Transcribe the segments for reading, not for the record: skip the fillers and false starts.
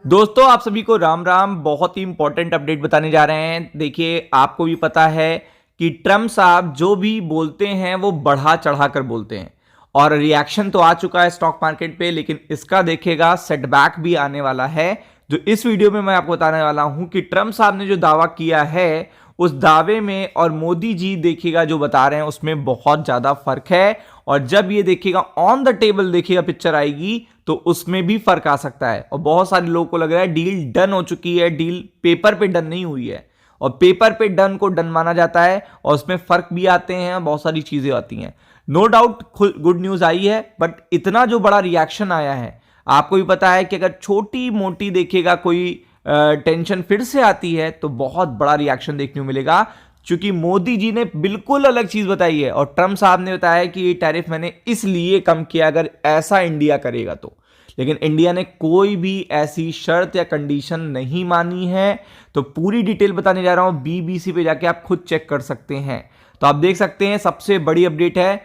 दोस्तों आप सभी को राम राम। बहुत ही इंपॉर्टेंट अपडेट बताने जा रहे हैं। देखिए, आपको भी पता है कि ट्रम्प साहब जो भी बोलते हैं वो बढ़ा चढ़ा कर बोलते हैं और रिएक्शन तो आ चुका है स्टॉक मार्केट पे, लेकिन इसका देखिएगा सेटबैक भी आने वाला है। जो इस वीडियो में मैं आपको बताने वाला हूं कि ट्रम्प साहब ने जो दावा किया है उस दावे में और मोदी जी देखिएगा जो बता रहे हैं उसमें बहुत ज्यादा फर्क है। और जब ये देखिएगा ऑन द टेबल देखिएगा पिक्चर आएगी तो उसमें भी फर्क आ सकता है। और बहुत सारे लोगों को लग रहा है डील डन हो चुकी है, डील पेपर पे डन नहीं हुई है। और पेपर पे डन को डन माना जाता है और उसमें फर्क भी आते हैं, बहुत सारी चीजें आती हैं। नो डाउट गुड न्यूज आई है, बट इतना जो बड़ा रिएक्शन आया है, आपको भी पता है कि अगर छोटी मोटी देखिएगा कोई टेंशन फिर से आती है तो बहुत बड़ा रिएक्शन देखने को मिलेगा। क्योंकि मोदी जी ने बिल्कुल अलग चीज बताई है और ट्रम्प साहब ने बताया कि ये टैरिफ मैंने इसलिए कम किया अगर ऐसा इंडिया करेगा तो। लेकिन इंडिया ने कोई भी ऐसी शर्त या कंडीशन नहीं मानी है। तो पूरी डिटेल बताने जा रहा हूं, बीबीसी पे जाके आप खुद चेक कर सकते हैं। तो आप देख सकते हैं सबसे बड़ी अपडेट है,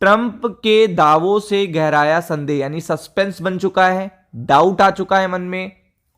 ट्रंप के दावों से गहराया संदेह, यानी सस्पेंस बन चुका है, डाउट आ चुका है मन में।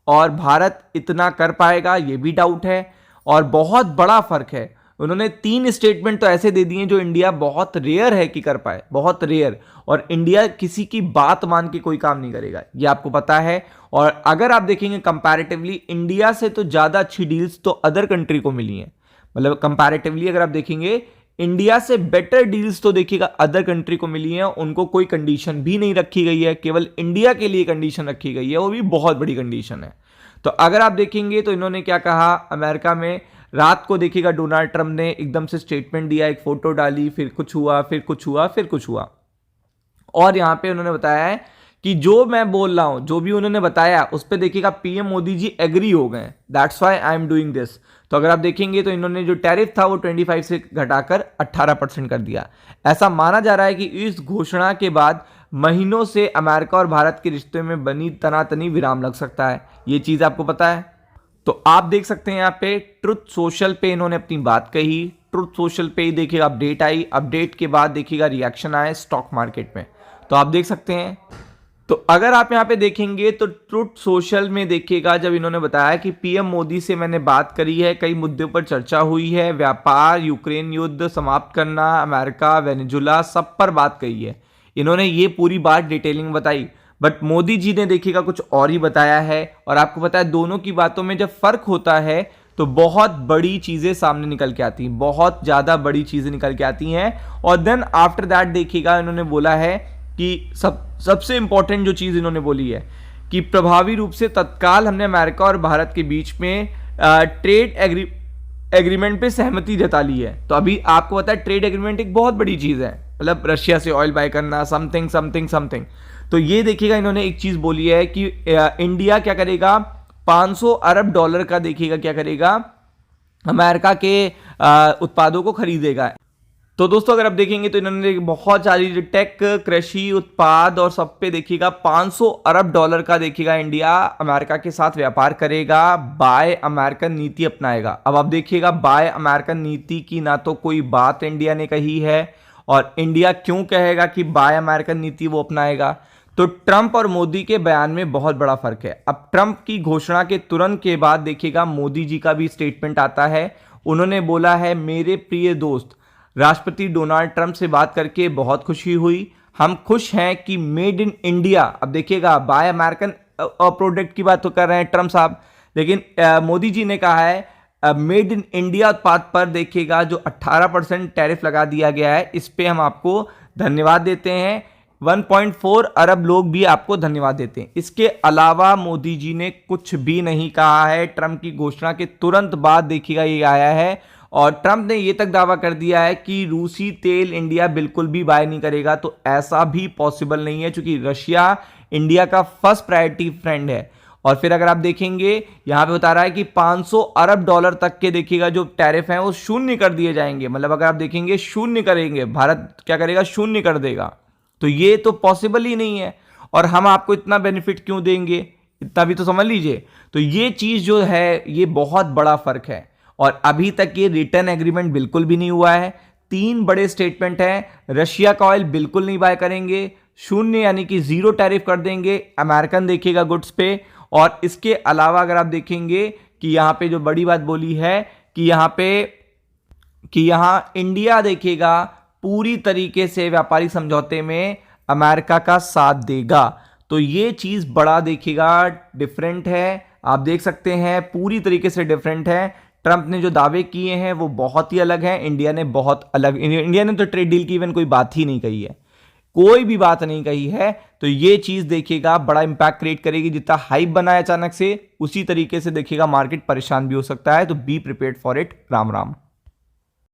और भारत इतना कर पाएगा ये भी डाउट है। और बहुत बड़ा फर्क है, उन्होंने 3 स्टेटमेंट तो ऐसे दे दिए जो इंडिया बहुत रेयर है कि कर पाए, बहुत रेयर। और इंडिया किसी की बात मान के कोई काम नहीं करेगा, ये आपको पता है। और अगर आप देखेंगे कंपैरेटिवली इंडिया से तो ज्यादा अच्छी डील्स तो अदर कंट्री को मिली हैं। मतलब कंपैरेटिवली अगर आप देखेंगे इंडिया से बेटर डील्स तो देखिएगा अदर कंट्री को मिली हैं। उनको कोई कंडीशन भी नहीं रखी गई है, केवल इंडिया के लिए कंडीशन रखी गई है, वो भी बहुत बड़ी कंडीशन है। तो अगर आप देखेंगे तो इन्होंने क्या कहा, अमेरिका में रात को देखिएगा डोनाल्ड ट्रंप ने एकदम से स्टेटमेंट दिया, एक फोटो डाली, फिर कुछ हुआ, फिर कुछ हुआ, फिर कुछ हुआ। और यहां पे उन्होंने बताया है कि जो मैं बोल रहा हूं, जो भी उन्होंने बताया उस पर देखिएगा पीएम मोदी जी एग्री हो गए, that's why I am doing this. तो अगर आप देखेंगे तो इन्होंने जो टैरिफ था वो 25 से घटाकर 18% कर दिया। ऐसा माना जा रहा है कि इस घोषणा के बाद महीनों से अमेरिका और भारत के रिश्ते में बनी तनातनी विराम लग सकता है। ये चीज आपको पता है। तो आप देख सकते हैं यहाँ पे ट्रुथ सोशल पे इन्होंने अपनी बात कही। ट्रुथ सोशल पे देखिएगा अपडेट आई, अपडेट के बाद देखिएगा रिएक्शन आया स्टॉक मार्केट में। तो आप देख सकते हैं। तो अगर आप यहां पे देखेंगे तो ट्रुथ सोशल में देखिएगा जब इन्होंने बताया कि पीएम मोदी से मैंने बात करी है, कई मुद्दों पर चर्चा हुई है, व्यापार, यूक्रेन युद्ध समाप्त करना, अमेरिका, वेनेजुला, सब पर बात कही है। इन्होंने ये पूरी बात डिटेलिंग बताई। बट मोदी जी ने देखिएगा कुछ और ही बताया है। और आपको पता है दोनों की बातों में जब फर्क होता है तो बहुत बड़ी चीजें सामने निकल के आती हैं, बहुत ज्यादा बड़ी चीजें निकल के आती हैं। और देन आफ्टर दैट देखिएगा इन्होंने बोला है कि सबसे इंपॉर्टेंट जो चीज इन्होंने बोली है कि प्रभावी रूप से तत्काल हमने अमेरिका और भारत के बीच में ट्रेड एग्रीमेंट पे सहमति जता ली है। तो अभी आपको पता है ट्रेड एग्रीमेंट एक बहुत बड़ी चीज है, मतलब रशिया से ऑयल बाय करना, समथिंग समथिंग समथिंग। तो ये देखिएगा इन्होंने एक चीज बोली है कि इंडिया क्या करेगा, 500 अरब डॉलर का देखिएगा क्या करेगा, अमेरिका के उत्पादों को खरीदेगा। तो दोस्तों अगर आप देखेंगे तो इन्होंने बहुत सारी टेक, कृषि उत्पाद और सब पे देखिएगा 500 अरब डॉलर का देखिएगा इंडिया अमेरिका के साथ व्यापार करेगा, बाय अमेरिकन नीति अपनाएगा। अब आप देखिएगा बाय अमेरिकन नीति की ना तो कोई बात इंडिया ने कही है, और इंडिया क्यों कहेगा कि बाय अमेरिकन नीति वो अपनाएगा। तो ट्रंप और मोदी के बयान में बहुत बड़ा फर्क है। अब ट्रंप की घोषणा के तुरंत के बाद देखिएगा मोदी जी का भी स्टेटमेंट आता है। उन्होंने बोला है, मेरे प्रिय दोस्त, राष्ट्रपति डोनाल्ड ट्रंप से बात करके बहुत खुशी हुई। हम खुश हैं कि मेड इन इंडिया, अब देखिएगा बाय अमेरिकन प्रोडक्ट की बात तो कर रहे हैं ट्रंप साहब, लेकिन मोदी जी ने कहा है मेड इन इंडिया उत्पाद पर देखिएगा जो 18% टैरिफ लगा दिया गया है, इस पे हम आपको धन्यवाद देते हैं। 1.4 अरब लोग भी आपको धन्यवाद देते हैं। इसके अलावा मोदी जी ने कुछ भी नहीं कहा है। ट्रंप की घोषणा के तुरंत बाद देखिएगा ये आया है। और ट्रंप ने ये तक दावा कर दिया है कि रूसी तेल इंडिया बिल्कुल भी बाय नहीं करेगा। तो ऐसा भी पॉसिबल नहीं है, क्योंकि रशिया इंडिया का फर्स्ट प्रायोरिटी फ्रेंड है। और फिर अगर आप देखेंगे यहां पे बता रहा है कि 500 अरब डॉलर तक के देखिएगा जो टैरिफ हैं वो शून्य कर दिए जाएंगे। मतलब अगर आप देखेंगे शून्य करेंगे, भारत क्या करेगा, शून्य कर देगा। तो ये तो पॉसिबल ही नहीं है। और हम आपको इतना बेनिफिट क्यों देंगे, इतना भी तो समझ लीजिए। तो ये चीज जो है ये बहुत बड़ा फर्क है। और अभी तक ये रिटर्न एग्रीमेंट बिल्कुल भी नहीं हुआ है। 3 बड़े स्टेटमेंट हैं, रशिया का ऑयल बिल्कुल नहीं बाय करेंगे, शून्य यानी कि 0 टैरिफ कर देंगे अमेरिकन देखिएगा गुड्स पे, और इसके अलावा अगर आप देखेंगे कि यहां पे जो बड़ी बात बोली है कि यहां इंडिया देखेगा पूरी तरीके से व्यापारिक समझौते में अमेरिका का साथ देगा। तो ये चीज बड़ा देखिएगा डिफरेंट है, आप देख सकते हैं पूरी तरीके से डिफरेंट है। ट्रंप ने जो दावे किए हैं वो बहुत ही अलग हैं, इंडिया ने बहुत अलग, इंडिया ने तो ट्रेड डील की इवन कोई बात ही नहीं कही है, कोई भी बात नहीं कही है। तो ये चीज देखिएगा बड़ा इंपैक्ट क्रिएट करेगी, जितना हाइप बना है अचानक से उसी तरीके से देखिएगा मार्केट परेशान भी हो सकता है। तो be prepared for it. Ram Ram.